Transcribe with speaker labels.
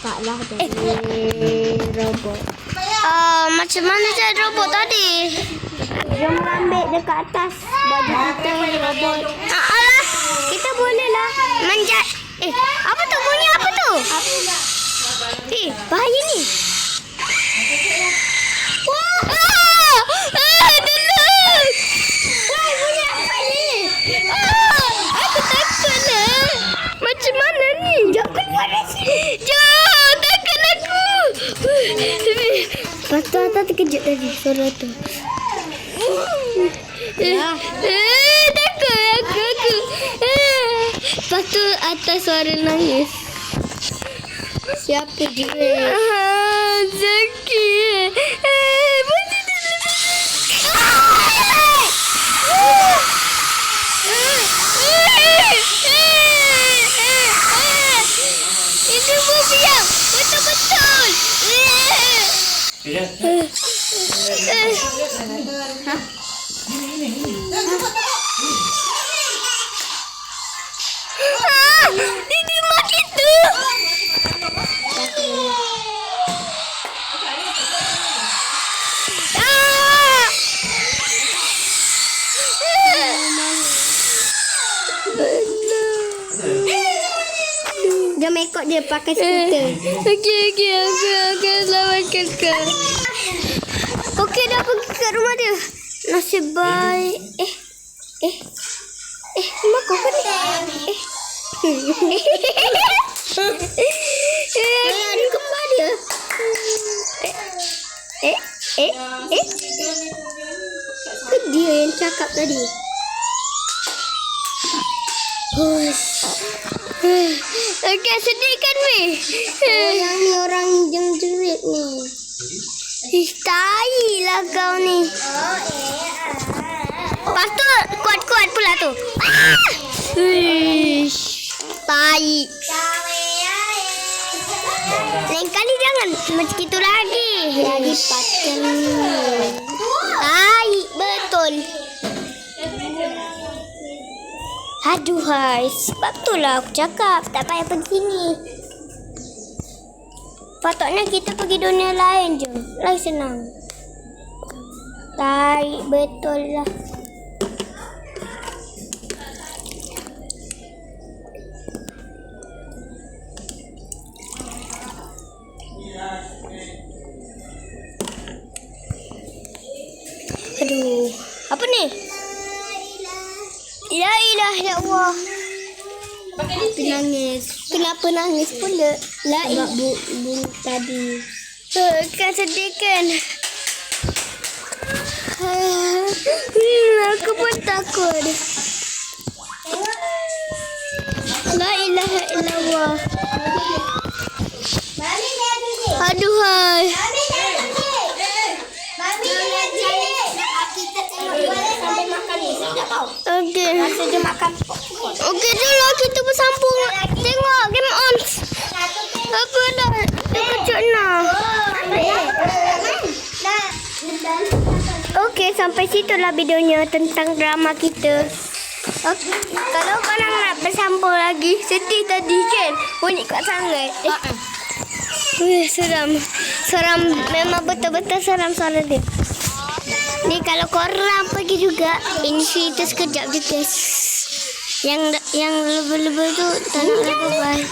Speaker 1: Kalah dari robot.
Speaker 2: Macam mana cara robot tadi?
Speaker 1: Jom ambil dekat atas baju kita robot.
Speaker 2: Alah, kita boleh lah manjat. Apa tu? Bunyi apa tu? Bahaya ni. Wah! Tolong! Wah, bunyi apa ni? Aku takut lah. Macam mana ni?
Speaker 1: Jom keluar dari sini.
Speaker 2: Jom, takut aku.
Speaker 1: Lepas tu Atta terkejut tadi suara tu.
Speaker 2: Takut aku. Lepas tu atas suara nangis.
Speaker 1: Siapa dia?
Speaker 2: Sakit. Itu biang. Betul-betul. Ini mak itu.
Speaker 1: Jom ikut dia pakai skuter.
Speaker 2: Okey, aku akan selamatkan kau. Okey, dah pergi ke rumah dia. Nasib baik. Rumah kau kan?
Speaker 1: Ada kembar dia. Ke dia yang cakap tadi.
Speaker 2: Okey, sedih kan, Wei?
Speaker 1: Yang ni orang yang jerit ni.
Speaker 2: Tai lah kau ni. Lepas tu kuat-kuat pula tu. Tai. Lain kali jangan macam itu lagi.
Speaker 1: Jadi paten.
Speaker 2: Tai, betul. Aduhai, sebab itulah aku cakap tak payah pergi sini. Patutnya kita pergi dunia lain je. Lagi senang. Tai, betul lah. Aduh, apa ni? La ilaha illallah.
Speaker 1: Nangis.
Speaker 2: Kenapa nangis pula?
Speaker 1: Sebab bu tadi.
Speaker 2: Kan sedih kan? Aku pun takut. La ilaha illallah. Aduhai. Okey. Okey dulu kita bersambung. Tengok Game On. Apa dah? Kecil nak. Okey, sampai situlah videonya tentang drama kita. Okay. Kalau korang nak bersambung lagi, sedih tadi kan? Bunyi kuat sangat. Seram. Seram, memang betul-betul seram suara dia. Ni kalau korang pergi juga, ini cerita sekejap je guys. Yang lebih-lebih tu tak nak lebih baik.